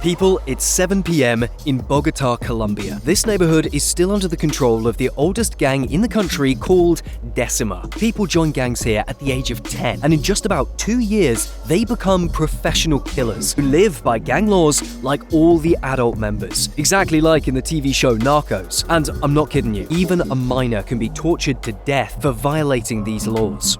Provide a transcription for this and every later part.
People, it's 7 p.m. in Bogota, Colombia. This neighborhood is still under the control of the oldest gang in the country called Decima. People join gangs here at the age of 10, and in just about 2 years, they become professional killers who live by gang laws like all the adult members. Exactly like in the TV show Narcos. And I'm not kidding you, even a minor can be tortured to death for violating these laws.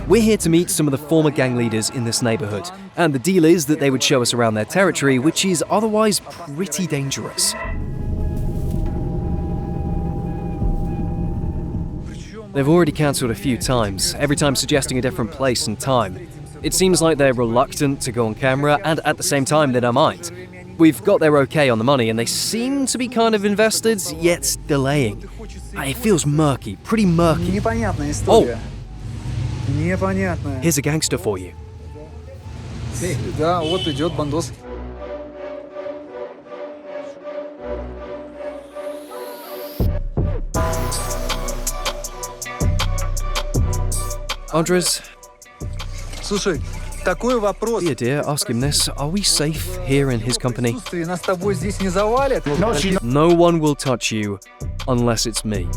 We're here to meet some of the former gang leaders in this neighborhood, and the deal is that they would show us around their territory, which is otherwise pretty dangerous. They've already cancelled a few times, every time suggesting a different place and time. It seems like they're reluctant to go on camera, and at the same time they don't mind. We've got their okay on the money, and they seem to be kind of invested, yet delaying. It feels murky, pretty murky. Oh! Here's a gangster for you. Да, вот идет бандос. Andres, Слушай, такой вопрос. dear dear, ask him this. Are we safe here in his company? Нас с тобой здесь не завалят. No one will touch you unless it's me.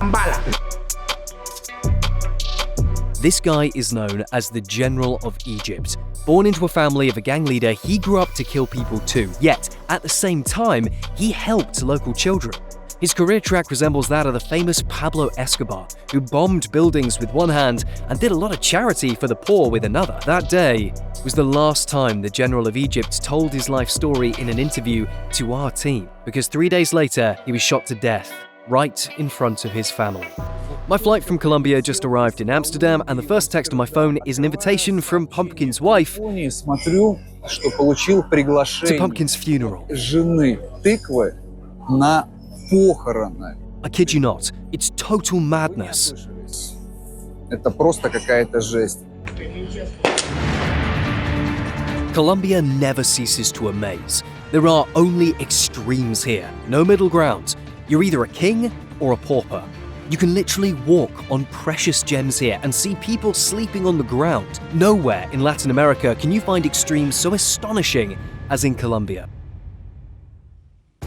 This guy is known as the General of Egypt. Born into a family of a gang leader, he grew up to kill people too. Yet, at the same time, he helped local children. His career track resembles that of the famous Pablo Escobar, who bombed buildings with one hand and did a lot of charity for the poor with another. That day was the last time the General of Egypt told his life story in an interview to our team, because 3 days later, he was shot to death, right in front of his family. My flight from Colombia just arrived in Amsterdam, and the first text on my phone is an invitation from Pumpkin's wife Смотрю, что получил to приглашение Pumpkin's funeral. жены тыквы на похороны. I kid you not, it's total madness. Это просто какая-то жесть. Colombia never ceases to amaze. There are only extremes here, no middle ground. You're either a king or a pauper. You can literally walk on precious gems here and see people sleeping on the ground. Nowhere in Latin America can you find extremes so astonishing as in Colombia.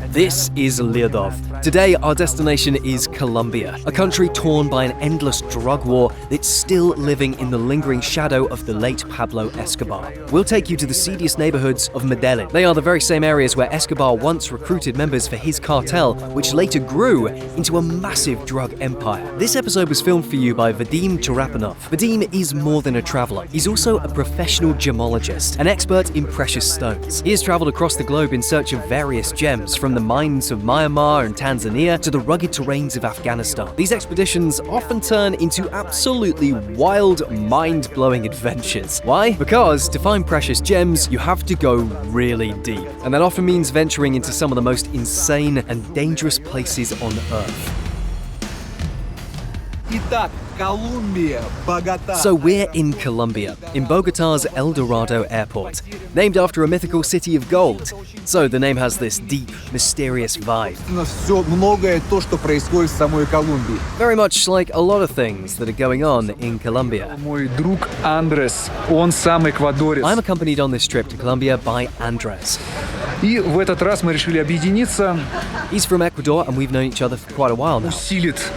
This is Lyadov. Today, our destination is Colombia, a country torn by an endless drug war that's still living in the lingering shadow of the late Pablo Escobar. We'll take you to the seediest neighborhoods of Medellín. They are the very same areas where Escobar once recruited members for his cartel, which later grew into a massive drug empire. This episode was filmed for you by Vadim Cherepanov. Vadim is more than a traveler. He's also a professional gemologist, an expert in precious stones. He has traveled across the globe in search of various gems, from the mines of Myanmar and Tanzania to the rugged terrains of Afghanistan. These expeditions often turn into absolutely wild, mind-blowing adventures. Why? Because to find precious gems, you have to go really deep. And that often means venturing into some of the most insane and dangerous places on Earth. Итак, Колумбия, Богота. So we're in Colombia, in Bogota's El Dorado airport, named after a mythical city of gold. So the name has this deep, mysterious vibe. Все многое то, что происходит в самой Колумбии. Very much like a lot of things that are going on in Colombia. Мой друг Андрес, он сам эквадорец. I'm accompanied on this trip to Colombia by Andres. И в этот раз мы решили объединиться, He's from Ecuador and we've known each other for quite a while now. усилит.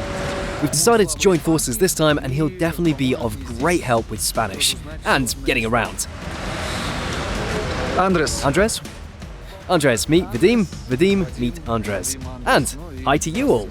We've decided to join forces this time and he'll definitely be of great help with Spanish and getting around. Андрес. Andres? Andres, meet Vadim. Vadim, meet Andres. And hi to you all.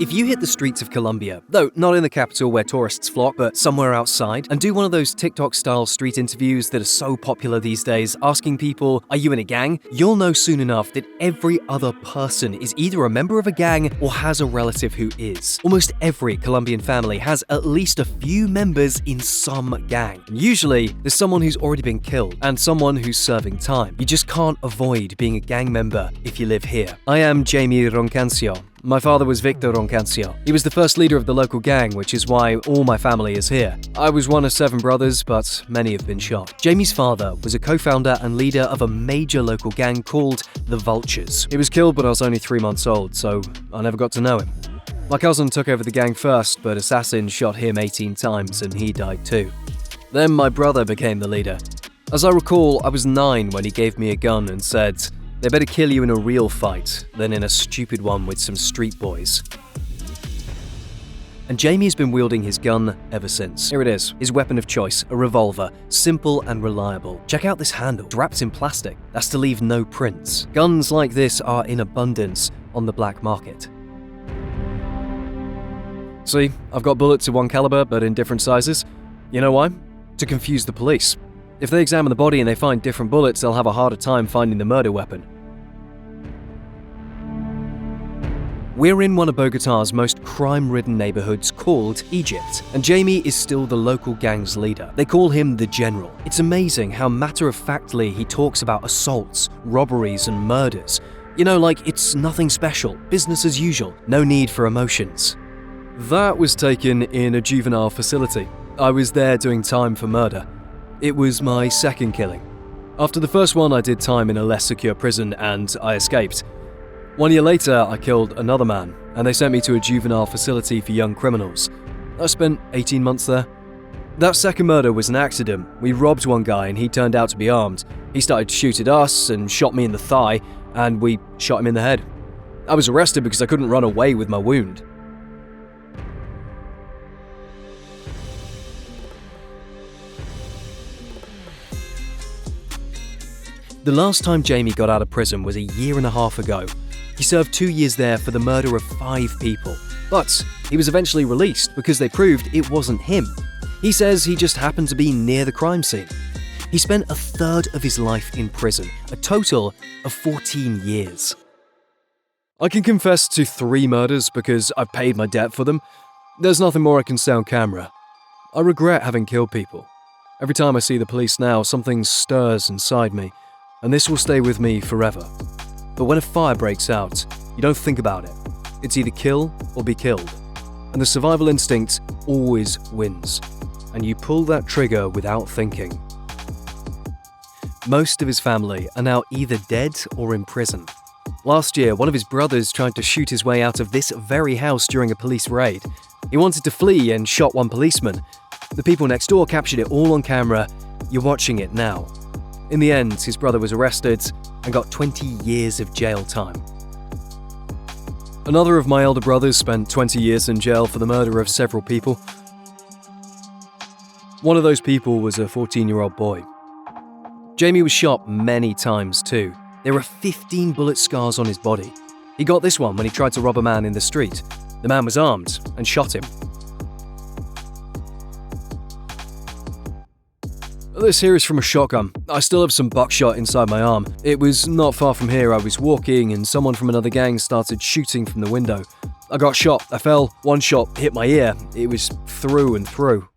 If you hit the streets of Colombia, though not in the capital where tourists flock, but somewhere outside, and do one of those TikTok-style street interviews that are so popular these days, asking people, are you in a gang? You'll know soon enough that every other person is either a member of a gang or has a relative who is. Almost every Colombian family has at least a few members in some gang. And usually, there's someone who's already been killed and someone who's serving time. You just can't avoid being a gang member if you live here. I am Jamie Roncancio. My father was Victor Roncancio. He was the first leader of the local gang, which is why all my family is here. I was one of 7 brothers, but many have been shot. Jamie's father was a co-founder and leader of a major local gang called the Vultures. He was killed when I was only 3 months old, so I never got to know him. My cousin took over the gang first, but assassins shot him 18 times and he died too. Then my brother became the leader. As I recall, I was 9 when he gave me a gun and said, "They better kill you in a real fight than in a stupid one with some street boys." And Jamie's been wielding his gun ever since. Here it is, his weapon of choice, a revolver, simple and reliable. Check out this handle, it's wrapped in plastic. That's to leave no prints. Guns like this are in abundance on the black market. See, I've got bullets of one caliber, but in different sizes. You know why? To confuse the police. If they examine the body and they find different bullets, they'll have a harder time finding the murder weapon. We're in one of Bogota's most crime-ridden neighborhoods called Egypt, and Jamie is still the local gang's leader. They call him the General. It's amazing how matter-of-factly he talks about assaults, robberies, and murders. You know, like it's nothing special, business as usual, no need for emotions. That was taken in a juvenile facility. I was there doing time for murder. It was my second killing. After the first one, I did time in a less secure prison and I escaped. 1 year later, I killed another man, and they sent me to a juvenile facility for young criminals. I spent 18 months there. That second murder was an accident. We robbed one guy and he turned out to be armed. He started to shoot at us and shot me in the thigh, and we shot him in the head. I was arrested because I couldn't run away with my wound. The last time Jamie got out of prison was a year and a half ago. He served 2 years there for the murder of 5 people. But he was eventually released because they proved it wasn't him. He says he just happened to be near the crime scene. He spent a third of his life in prison, a total of 14 years. I can confess to 3 murders because I've paid my debt for them. There's nothing more I can say on camera. I regret having killed people. Every time I see the police now, something stirs inside me, and this will stay with me forever. But when a fire breaks out, you don't think about it. It's either kill or be killed. And the survival instinct always wins. And you pull that trigger without thinking. Most of his family are now either dead or in prison. Last year, one of his brothers tried to shoot his way out of this very house during a police raid. He wanted to flee and shot one policeman. The people next door captured it all on camera. You're watching it now. In the end, his brother was arrested and got 20 years of jail time. Another of my elder brothers spent 20 years in jail for the murder of several people. One of those people was a 14-year-old boy. Jamie was shot many times too. There were 15 bullet scars on his body. He got this one when he tried to rob a man in the street. The man was armed and shot him. This here is from a shotgun. I still have some buckshot inside my arm. It was not far from here. I was walking and someone from another gang started shooting from the window. I got shot. I fell. One shot hit my ear. It was through and through.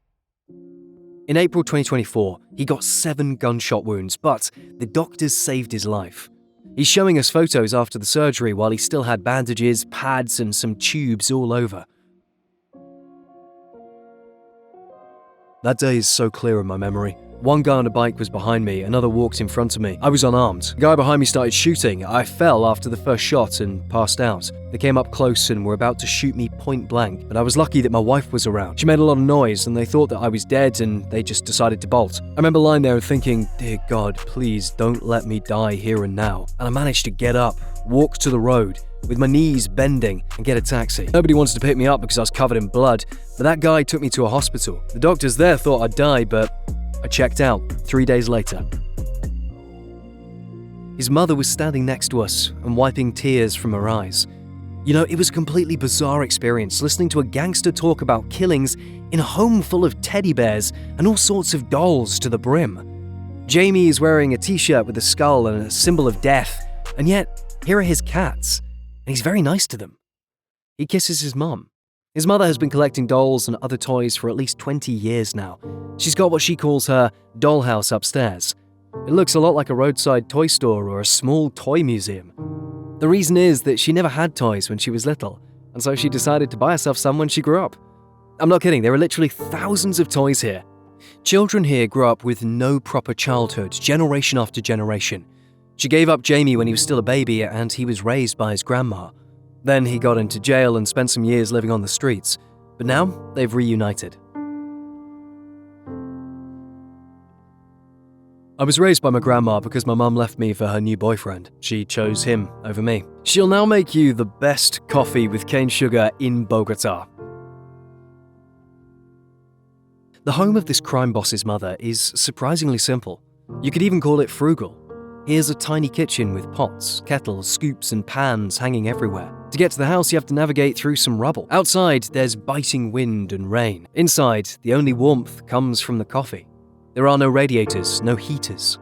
In April 2024, he got 7 gunshot wounds, but the doctors saved his life. He's showing us photos after the surgery while he still had bandages, pads, and some tubes all over. That day is so clear in my memory. One guy on a bike was behind me, another walked in front of me. I was unarmed. The guy behind me started shooting. I fell after the first shot and passed out. They came up close and were about to shoot me point blank, but I was lucky that my wife was around. She made a lot of noise and they thought that I was dead and they just decided to bolt. I remember lying there and thinking, dear God, please don't let me die here and now. And I managed to get up, walk to the road, with my knees bending, and get a taxi. Nobody wanted to pick me up because I was covered in blood, but that guy took me to a hospital. The doctors there thought I'd die, but I checked out 3 days later. His mother was standing next to us and wiping tears from her eyes. You know, it was a completely bizarre experience listening to a gangster talk about killings in a home full of teddy bears and all sorts of dolls to the brim. Jamie is wearing a t-shirt with a skull and a symbol of death, and yet here are his cats, and he's very nice to them. He kisses his mum. His mother has been collecting dolls and other toys for at least 20 years now. She's got what she calls her dollhouse upstairs. It looks a lot like a roadside toy store or a small toy museum. The reason is that she never had toys when she was little, and so she decided to buy herself some when she grew up. I'm not kidding, there are literally thousands of toys here. Children here grew up with no proper childhood, generation after generation. She gave up Jamie when he was still a baby and he was raised by his grandma. Then he got into jail and spent some years living on the streets. But now, they've reunited. I was raised by my grandma because my mum left me for her new boyfriend. She chose him over me. She'll now make you the best coffee with cane sugar in Bogota. The home of this crime boss's mother is surprisingly simple. You could even call it frugal. Here's a tiny kitchen with pots, kettles, scoops, and pans hanging everywhere. To get to the house, you have to navigate through some rubble. Outside, there's biting wind and rain. Inside, the only warmth comes from the coffee. There are no radiators, no heaters.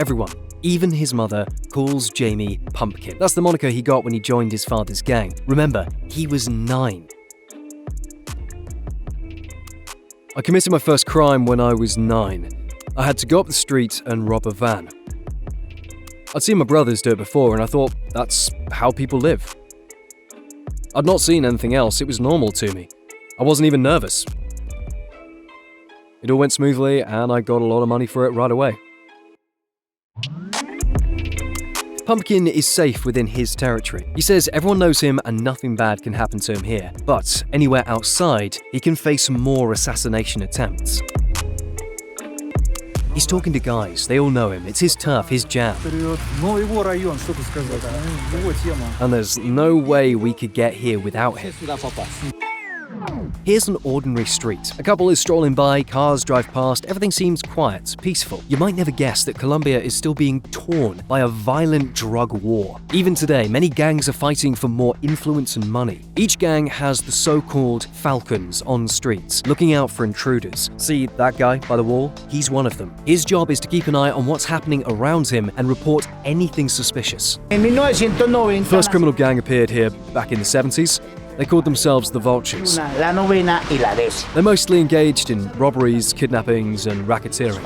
Everyone, even his mother, calls Jamie Pumpkin. That's the moniker he got when he joined his father's gang. Remember, he was 9. I committed my first crime when I was 9. I had to go up the street and rob a van. I'd seen my brothers do it before and I thought that's how people live. I'd not seen anything else, it was normal to me. I wasn't even nervous. It all went smoothly and I got a lot of money for it right away. Pumpkin is safe within his territory. He says everyone knows him and nothing bad can happen to him here. But anywhere outside, he can face more assassination attempts. He's talking to guys, they all know him, it's his turf, his jam. And there's no way we could get here without him. Here's an ordinary street. A couple is strolling by, cars drive past, everything seems quiet, peaceful. You might never guess that Colombia is still being torn by a violent drug war. Even today, many gangs are fighting for more influence and money. Each gang has the so-called falcons on streets, looking out for intruders. See that guy by the wall? He's one of them. His job is to keep an eye on what's happening around him and report anything suspicious. The first criminal gang appeared here back in the 70s. They called themselves the Vultures. They're mostly engaged in robberies, kidnappings, and racketeering.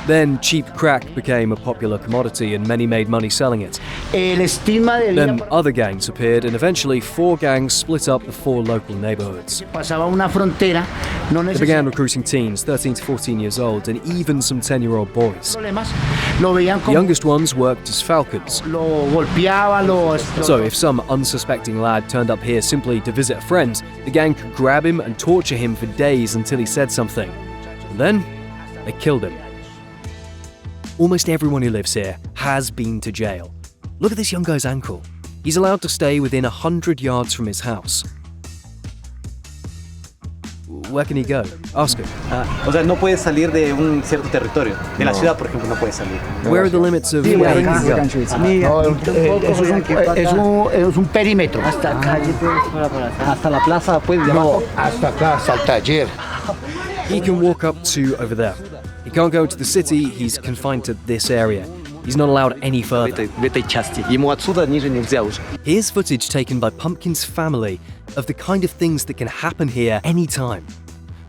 Then cheap crack became a popular commodity and many made money selling it. Then other gangs appeared and eventually 4 gangs split up the 4 local neighborhoods. They began recruiting teens, 13 to 14 years old, and even some 10-year-old boys. The youngest ones worked as falcons. So if some unsuspecting lad turned up here simply to visit a friend, the gang could grab him and torture him for days until he said something. And then, they killed him. Almost everyone who lives here has been to jail. Look at this young guy's ankle. He's allowed to stay within 100 yards from his house. Where can he go? Ask him. No puedes salir de un cierto territorio. De la ciudad, por ejemplo, no puedes salir. Where are the limits of where he can go? Es un perímetro. Hasta la plaza, pues. No, hasta acá, hasta el taller. He can walk up to over there. He can't go into the city, he's confined to this area. He's not allowed any further. Here's footage taken by Pumpkin's family of the kind of things that can happen here anytime.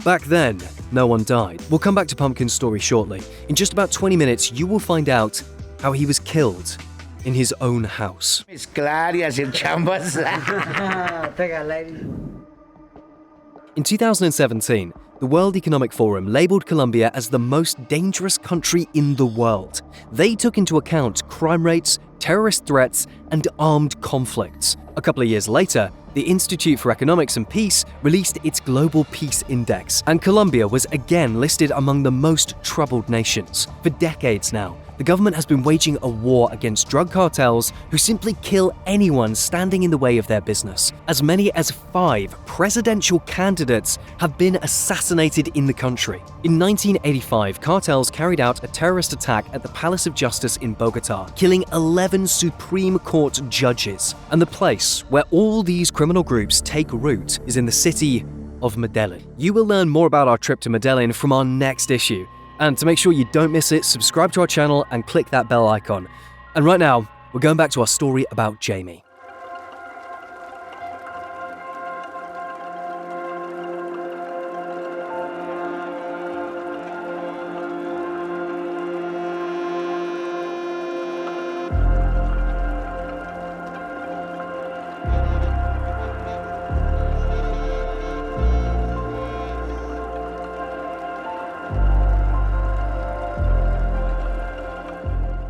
Back then, no one died. We'll come back to Pumpkin's story shortly. In just about 20 minutes, you will find out how he was killed in his own house. In 2017, the World Economic Forum labeled Colombia as the most dangerous country in the world. They took into account crime rates, terrorist threats, and armed conflicts. A couple of years later, the Institute for Economics and Peace released its Global Peace Index, and Colombia was again listed among the most troubled nations. For decades now, the government has been waging a war against drug cartels who simply kill anyone standing in the way of their business. As many as 5 presidential candidates have been assassinated in the country. In 1985, cartels carried out a terrorist attack at the Palace of Justice in Bogota, killing 11 Supreme Court judges. And the place where all these criminal groups take root is in the city of Medellín. You will learn more about our trip to Medellín from our next issue. And to make sure you don't miss it, subscribe to our channel and click that bell icon. And right now, we're going back to our story about Jamie.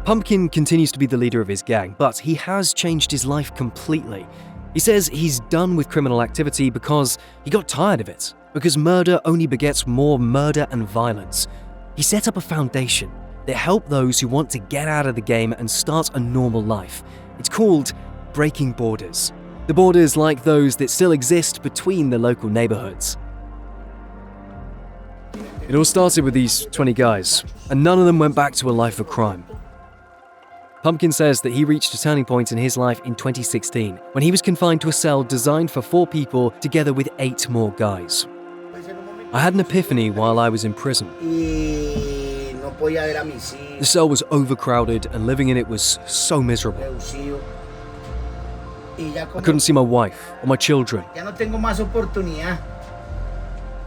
Pumpkin continues to be the leader of his gang, but he has changed his life completely. He says he's done with criminal activity because he got tired of it, because murder only begets more murder and violence. He set up a foundation that helps those who want to get out of the game and start a normal life. It's called Breaking Borders. The borders like those that still exist between the local neighborhoods. It all started with these 20 guys, and none of them went back to a life of crime. Pumpkin says that he reached a turning point in his life in 2016 when he was confined to a cell designed for 4 people together with 8 more guys. I had an epiphany while I was in prison. The cell was overcrowded and living in it was so miserable. I couldn't see my wife or my children. And I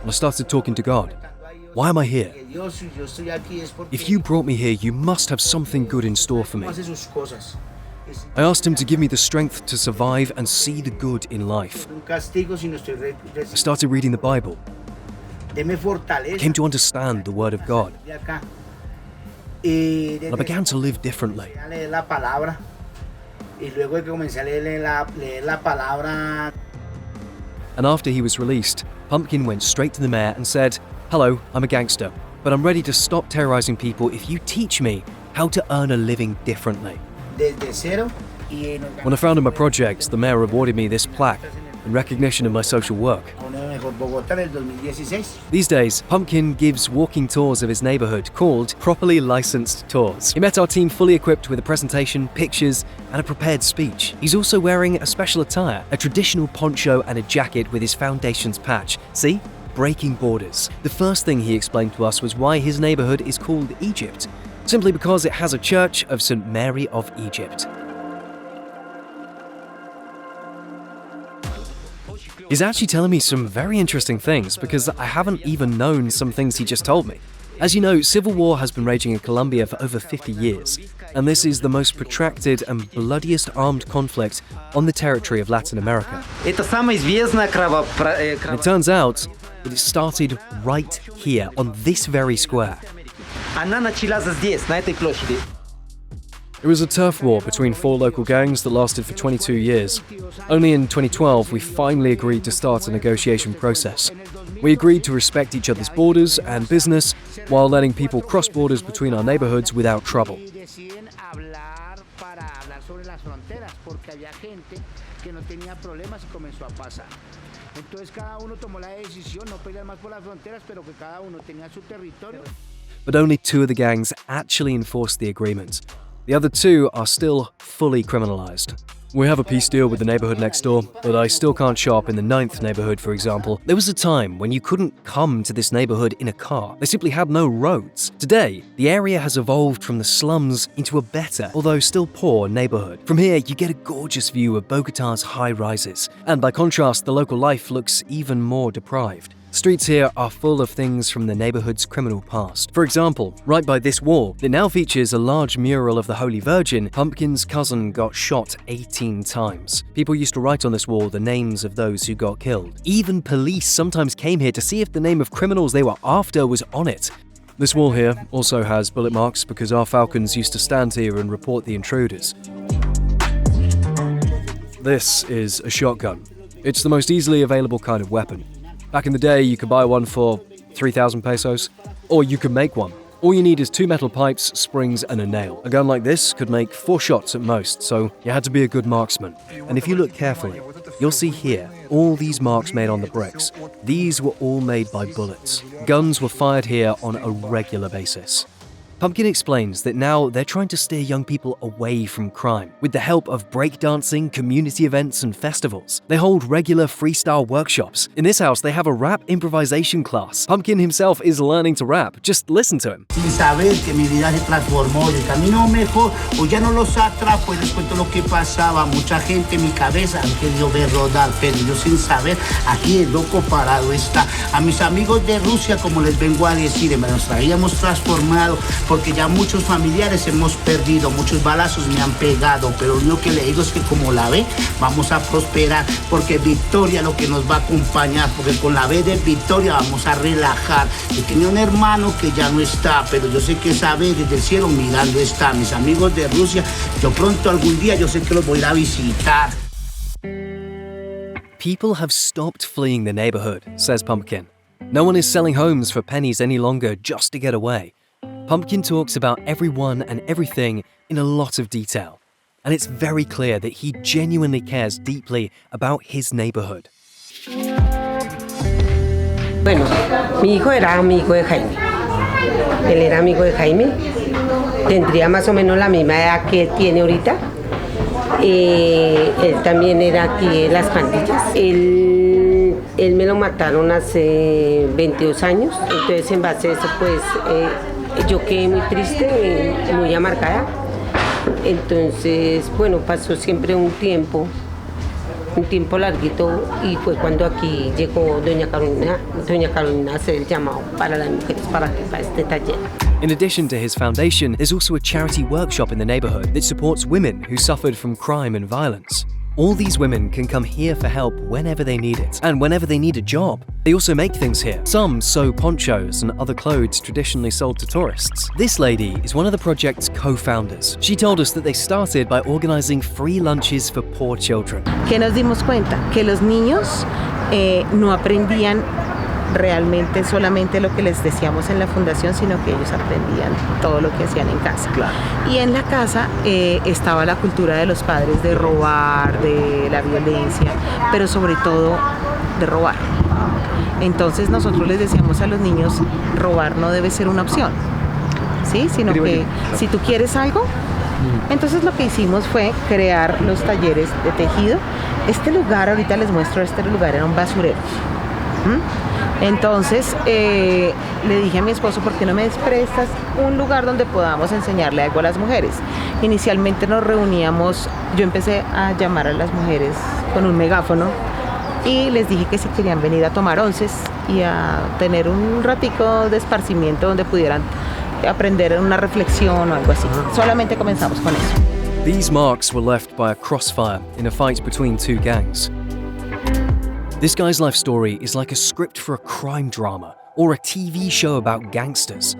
started talking to God. Why am I here? If you brought me here, you must have something good in store for me. I asked him to give me the strength to survive and see the good in life. I started reading the Bible. I came to understand the Word of God. And I began to live differently. And after he was released, Pumpkin went straight to the mayor and said, "Hello, I'm a gangster, but I'm ready to stop terrorizing people if you teach me how to earn a living differently." When I founded my project, the mayor awarded me this plaque in recognition of my social work. These days, Pumpkin gives walking tours of his neighborhood called Properly Licensed Tours. He met our team fully equipped with a presentation, pictures, and a prepared speech. He's also wearing a special attire, a traditional poncho and a jacket with his foundation's patch. See? Breaking Borders. The first thing he explained to us was why his neighborhood is called Egypt, simply because it has a church of St. Mary of Egypt. He's actually telling me some very interesting things because I haven't even known some things he just told me. As you know, civil war has been raging in Colombia for over 50 years, and this is the most protracted and bloodiest armed conflict on the territory of Latin America. And it turns out that it started right here, on this very square. It was a turf war between 4 local gangs that lasted for 22 years. Only in 2012, we finally agreed to start a negotiation process. We agreed to respect each other's borders and business while letting people cross borders between our neighborhoods without trouble. But only 2 of the gangs actually enforced the agreement. The other 2 are still fully criminalized. We have a peace deal with the neighborhood next door, but I still can't shop in the 9th neighborhood, for example. There was a time when you couldn't come to this neighborhood in a car. They simply had no roads. Today, the area has evolved from the slums into a better, although still poor, neighborhood. From here, you get a gorgeous view of Bogota's high rises. And by contrast, the local life looks even more deprived. Streets here are full of things from the neighborhood's criminal past. For example, right by this wall, that now features a large mural of the Holy Virgin, Pumpkin's cousin got shot 18 times. People used to write on this wall the names of those who got killed. Even police sometimes came here to see if the name of criminals they were after was on it. This wall here also has bullet marks because our falcons used to stand here and report the intruders. This is a shotgun. It's the most easily available kind of weapon. Back in the day, you could buy one for 3,000 pesos, or you could make one. All you need is 2 metal pipes, springs, and a nail. A gun like this could make 4 shots at most, so you had to be a good marksman. And if you look carefully, you'll see here all these marks made on the bricks. These were all made by bullets. Guns were fired here on a regular basis. Pumpkin explains that now they're trying to steer young people away from crime. With the help of breakdancing, community events, and festivals, they hold regular freestyle workshops. In this house, they have a rap improvisation class. Pumpkin himself is learning to rap. Just listen to him. Sin saber que mi vida se transformó de camino mejor, pues ya no los atrapo y les cuento lo que pasaba. Mucha gente en mi cabeza han querido ver rodar, pero yo sin saber, aquí el loco parado está. A mis amigos de Rusia, como les vengo a decir, me los traíamos transformado. porque ya muchos familiares hemos perdido, muchos balazos me han pegado, pero lo único que le digo es que como la ve, vamos a prosperar, porque victoria lo que nos va a acompañar, porque con la B de victoria vamos a relajar. Yo tenía un hermano que ya no está, pero yo sé que esa B desde el cielo mirando está. Mis amigos de Rusia, yo pronto algún día yo sé que los voy a ir a visitar. People have stopped fleeing the neighborhood, says Pumpkin. No one is selling homes for pennies any longer just to get away. Pumpkin talks about everyone and everything in a lot of detail. And it's very clear that he genuinely cares deeply about his neighborhood. Bueno, mi hijo era amigo de Jaime. Él era amigo de Jaime. Tendría más o menos la misma edad que tiene ahorita. Él también era aquí en las pandillas. Él me lo mataron hace 22 años. Entonces, en base a eso, pues, yo quedé muy triste, muy amargada. Entonces, bueno, pasó siempre un tiempo larguito, y fue cuando aquí llegó Doña Carolina a hacer el llamado para las mujeres para este taller. In addition to his foundation, there's also a charity workshop in the neighborhood that supports women who suffered from crime and violence. All these women can come here for help whenever they need it, and whenever they need a job. They also make things here. Some sew ponchos and other clothes traditionally sold to tourists. This lady is one of the project's co-founders. She told us that they started by organizing free lunches for poor children. ¿Qué nos dimos cuenta? Que los niños no aprendían realmente solamente lo que les decíamos en la fundación, sino que ellos aprendían todo lo que hacían en casa. Claro. Y en la casa estaba la cultura de los padres de robar, de la violencia, pero sobre todo de robar. Entonces nosotros les decíamos a los niños, robar no debe ser una opción, ¿sí? Sino que si tú quieres algo, entonces lo que hicimos fue crear los talleres de tejido. Este lugar, ahorita les muestro, este lugar era un basurero. Entonces le dije a mi esposo, ¿por qué no me prestas un lugar donde podamos enseñarle algo a las mujeres? Inicialmente nos reuníamos, yo empecé a llamar a las mujeres con un megáfono y les dije que si querían venir a tomar onces y a tener un ratico de esparcimiento donde pudieran aprender una reflexión o algo así. Solamente comenzamos con eso. These marks were left by a crossfire in a fight between two gangs. This guy's life story is like a script for a crime drama or a TV show about gangsters.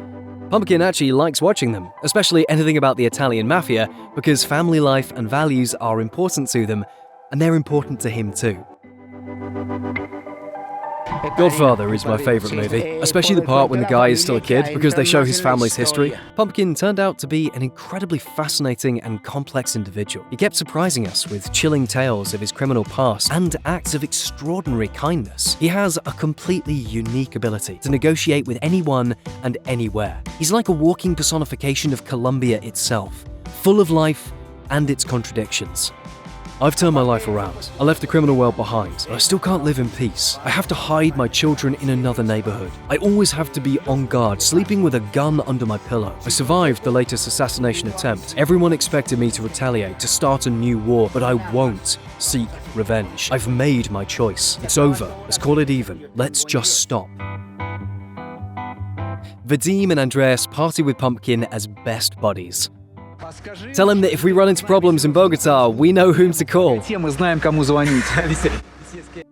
Pumpkin actually likes watching them, especially anything about the Italian mafia, because family life and values are important to them, and they're important to him too. Godfather is my favorite movie, especially the part when the guy is still a kid, because they show his family's history. Pumpkin turned out to be an incredibly fascinating and complex individual. He kept surprising us with chilling tales of his criminal past and acts of extraordinary kindness. He has a completely unique ability to negotiate with anyone and anywhere. He's like a walking personification of Colombia itself, full of life and its contradictions. I've turned my life around. I left the criminal world behind, but I still can't live in peace. I have to hide my children in another neighborhood. I always have to be on guard, sleeping with a gun under my pillow. I survived the latest assassination attempt. Everyone expected me to retaliate, to start a new war, but I won't seek revenge. I've made my choice. It's over. Let's call it even. Let's just stop. Vadim and Andreas party with Pumpkin as best buddies. Tell him that if we run into problems in Bogota, we know whom to call. Мы знаем, кому звонить.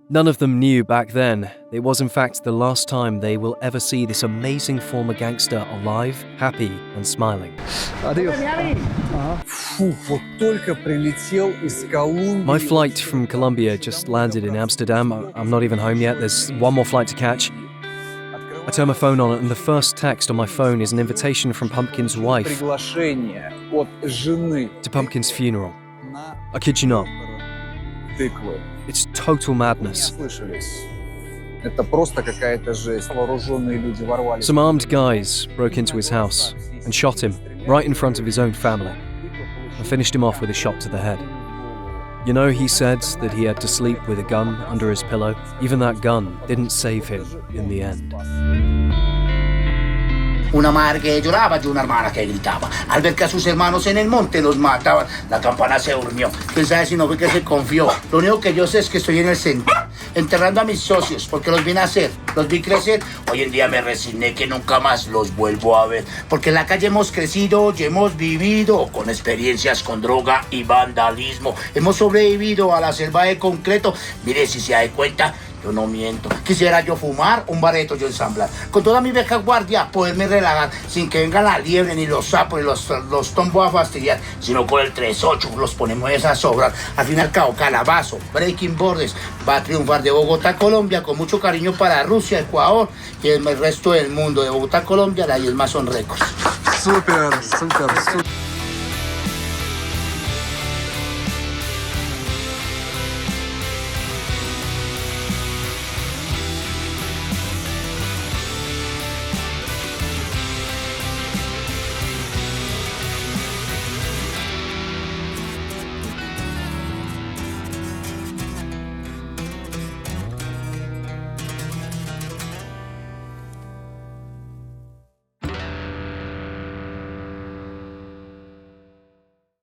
None of them knew back then. It was in fact the last time they will ever see this amazing former gangster alive, happy and smiling. Фу, вот только прилетел из Колумбии. My flight from Colombia just landed in Amsterdam. I'm not even home yet. There's one more flight to catch. I turn my phone on and the first text on my phone is an invitation from Pumpkin's wife Приглашение от жены to Pumpkin's funeral. на I kid you not. тыквы. It's total madness. Слышались. Это просто какая-то жесть. Вооруженные люди ворвались. Some armed guys broke into his house and shot him right in front of his own family and finished him off with a shot to the head. You know, he said that he had to sleep with a gun under his pillow. Even that gun didn't save him in the end. Una madre que lloraba y una hermana que gritaba. Al ver que a sus hermanos en el monte los mataban, la campana se durmió. Quién sabe si no fue que se confió. Lo único que yo sé es que estoy en el centro. enterrando a mis socios, porque los vi nacer, los vi crecer. Hoy en día me resigné que nunca más los vuelvo a ver, porque en la calle hemos crecido y hemos vivido con experiencias con droga y vandalismo. Hemos sobrevivido a la selva de concreto. Mire, si se da cuenta, yo no miento. Quisiera yo fumar, un bareto yo ensamblar. Con toda mi vieja guardia poderme relajar sin que venga la liebre ni los sapos ni los tombos a fastidiar, sino con el 3-8 los ponemos a sobrar. Al fin y al cabo, Calabazo, Breaking Borders va a triunfar de Bogotá, Colombia, con mucho cariño para Rusia, Ecuador y el resto del mundo. De Bogotá, Colombia, la 10 más son récords. Супер, супер, супер.